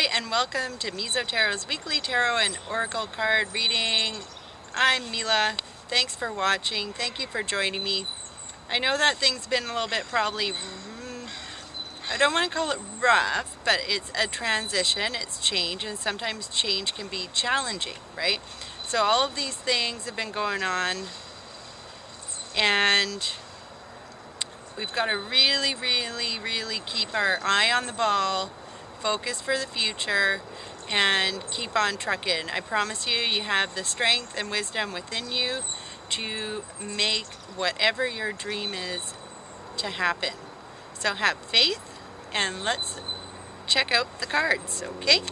Hi, and welcome to Mizotarot's weekly tarot and oracle card reading. I'm Mila. Thanks for watching. Thank you for joining me. I know that things been a little bit probably, I don't want to call it rough, but it's a transition, it's change, and sometimes change can be challenging, right? So all of these things have been going on, and we've got to really keep our eye on the ball, focus for the future, and keep on trucking. I promise you, you have the strength and wisdom within you to make whatever your dream is to happen. So have faith, and let's check out the cards, okay?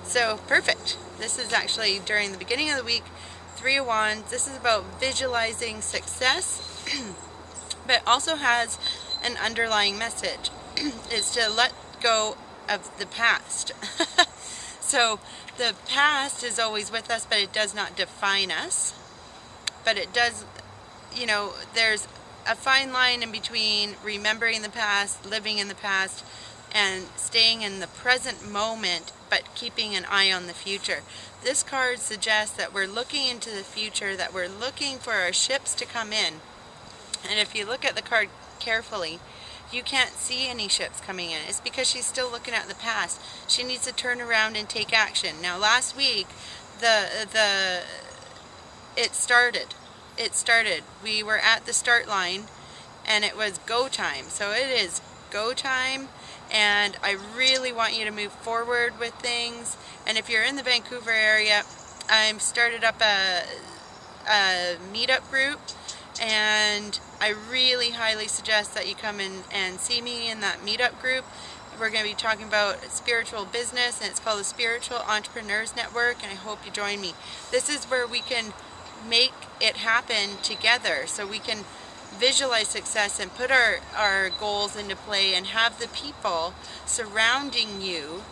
So, perfect. This is actually during the beginning of the week, 3 of Wands. This is about visualizing success, but also has an underlying message. Is to let go of the past. So the past is always with us, but it does not define us. But it does, you know, there's a fine line in between remembering the past, living in the past, and staying in the present moment, but keeping an eye on the future. This card suggests that we're looking into the future, that we're looking for our ships to come in. And if you look at the card carefully, you can't see any ships coming in. It's because she's still looking at the past. She needs to turn around and take action. Now, last week, it started. We were at the start line, and it was go time. So it is go time, and I really want you to move forward with things. And if you're in the Vancouver area, I've started up a meetup group, and I really highly suggest that you come in and see me in that meetup group. We're going to be talking about spiritual business, and it's called the Spiritual Entrepreneurs Network, and I hope you join me. This is where we can make it happen together, so we can visualize success and put our goals into play and have the people surrounding you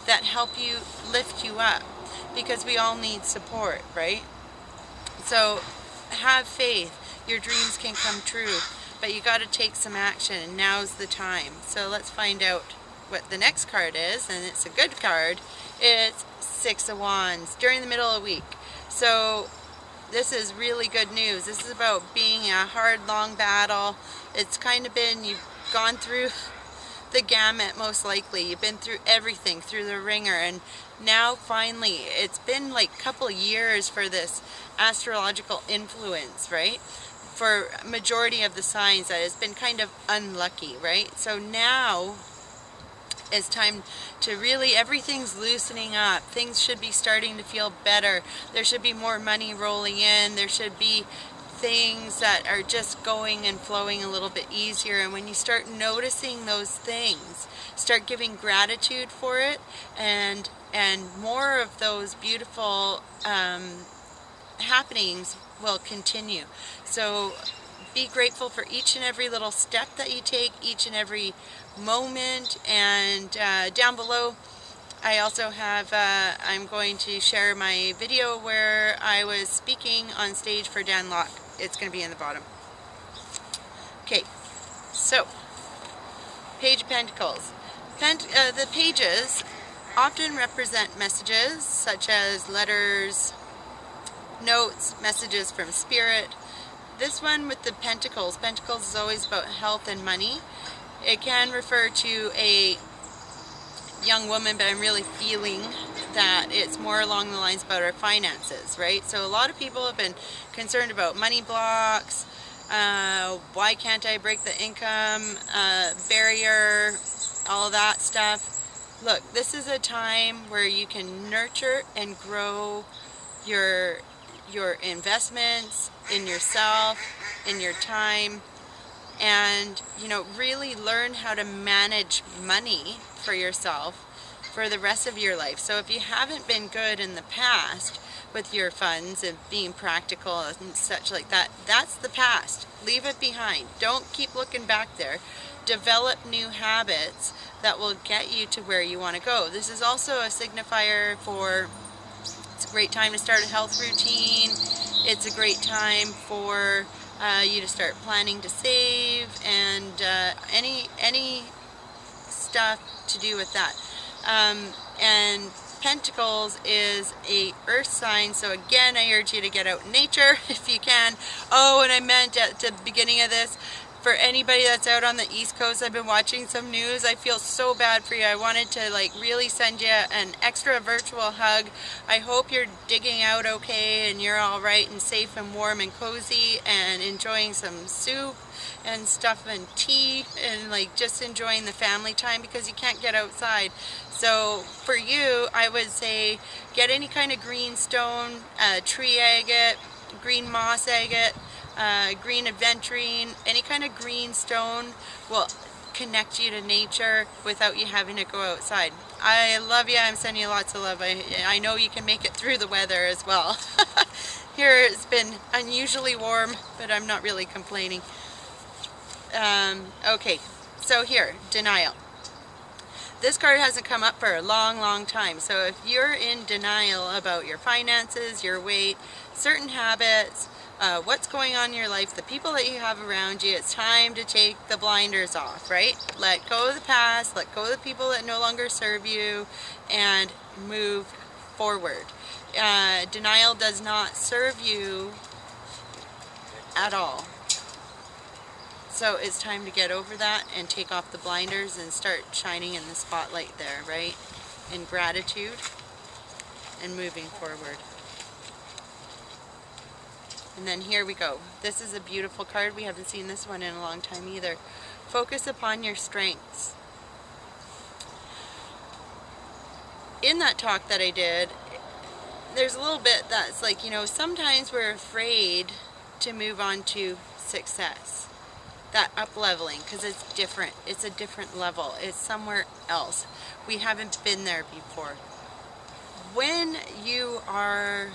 that help you lift you up, because we all need support, right? So have faith. Your dreams can come true, but you got to take some action, and now's the time. So let's find out what the next card is, and it's a good card. It's 6 of Wands during the middle of the week. So this is really good news. This is about being a hard, long battle. It's kind of been, you've gone through the gamut most likely. You've been through everything, through the ringer, and now finally, it's been like a couple years for this astrological influence, right? For majority of the signs that has been kind of unlucky, right? So now it's time to really, everything's loosening up. Things should be starting to feel better. There should be more money rolling in. There should be things that are just going and flowing a little bit easier. And when you start noticing those things, start giving gratitude for it, and more of those beautiful happenings will continue. So be grateful for each and every little step that you take, each and every moment. And down below, I also have, I'm going to share my video where I was speaking on stage for Dan Locke. It's going to be in the bottom. Okay, so Page of Pentacles. The pages often represent messages such as letters, notes, messages from spirit. This one with the Pentacles is always about health and money. It can refer to a young woman, but I'm really feeling that it's more along the lines about our finances, right? So a lot of people have been concerned about money blocks. Why can't I break the income barrier, all of that stuff. Look, this is a time where you can nurture and grow your investments in yourself, in your time, and, you know, really learn how to manage money for yourself for the rest of your life. So if you haven't been good in the past with your funds and being practical and such like that, that's the past. Leave it behind. Don't keep looking back there. Develop new habits that will get you to where you want to go. This is also a signifier for, it's a great time to start a health routine. It's a great time for you to start planning to save, and any stuff to do with that. And Pentacles is a earth sign, so again I urge you to get out in nature if you can. Oh, and I meant at the beginning of this, for anybody that's out on the East Coast, I've been watching some news. I feel so bad for you. I wanted to like really send you an extra virtual hug. I hope you're digging out okay and you're all right and safe and warm and cozy and enjoying some soup and stuff and tea and like just enjoying the family time, because you can't get outside. So for you, I would say get any kind of green stone, tree agate, green moss agate, green aventurine, any kind of green stone will connect you to nature without you having to go outside. I love you. I'm sending you lots of love. I know you can make it through the weather as well. Here it's been unusually warm, but I'm not really complaining. Okay, so here, denial. This card hasn't come up for a long time, so if you're in denial about your finances, your weight, certain habits, what's going on in your life, the people that you have around you, it's time to take the blinders off, right? Let go of the past, let go of the people that no longer serve you, and move forward. Denial does not serve you at all. So it's time to get over that and take off the blinders and start shining in the spotlight there, right? In gratitude and moving forward. And then here we go. This is a beautiful card. We haven't seen this one in a long time either. Focus upon your strengths. In that talk that I did, there's a little bit that's like, you know, sometimes we're afraid to move on to success. That up-leveling, because it's different. It's a different level. It's somewhere else. We haven't been there before. When you are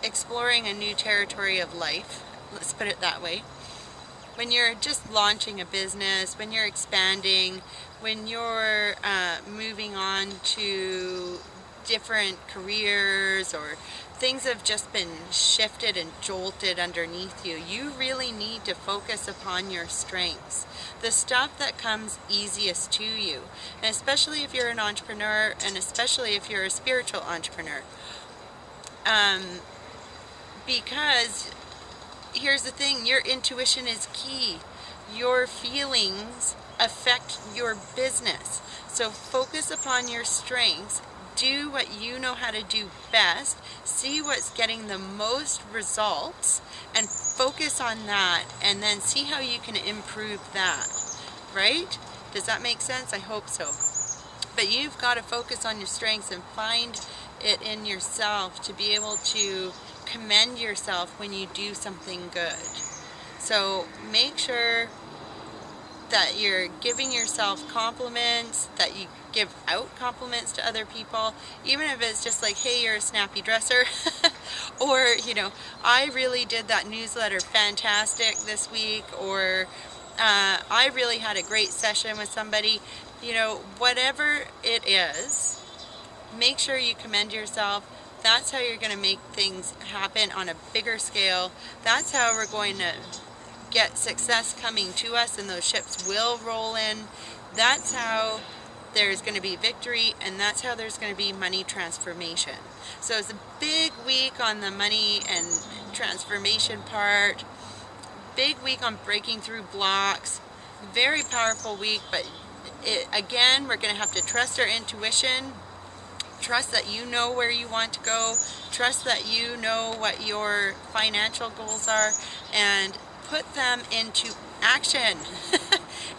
exploring a new territory of life, let's put it that way, when you're just launching a business, when you're expanding, when you're moving on to different careers, or things have just been shifted and jolted underneath you, you really need to focus upon your strengths, the stuff that comes easiest to you, and especially if you're an entrepreneur, and especially if you're a spiritual entrepreneur, because here's the thing, your intuition is key. Your feelings affect your business, so focus upon your strengths. Do what you know how to do best, see what's getting the most results, and focus on that, and then see how you can improve that, right? Does that make sense? I hope so. But you've got to focus on your strengths and find it in yourself to be able to commend yourself when you do something good. So make sure that you're giving yourself compliments, that you give out compliments to other people, even if it's just like, hey, you're a snappy dresser, or, you know, I really did that newsletter fantastic this week, or I really had a great session with somebody. You know, whatever it is, make sure you commend yourself. That's how you're going to make things happen on a bigger scale. That's how we're going to get success coming to us, and those ships will roll in. That's how there's going to be victory, and that's how there's going to be money transformation. So it's a big week on the money and transformation part. Big week on breaking through blocks. Very powerful week, but again, we're going to have to trust our intuition. Trust that you know where you want to go. Trust that you know what your financial goals are, and put them into action.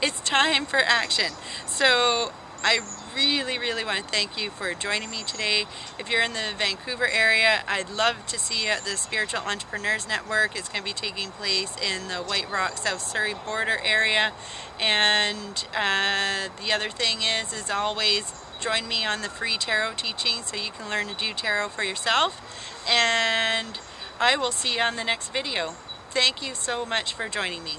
It's time for action. So I really want to thank you for joining me today. If you're in the Vancouver area, I'd love to see you at the Spiritual Entrepreneurs Network. It's going to be taking place in the White Rock, South Surrey border area. And the other thing is always join me on the free tarot teaching so you can learn to do tarot for yourself. And I will see you on the next video. Thank you so much for joining me.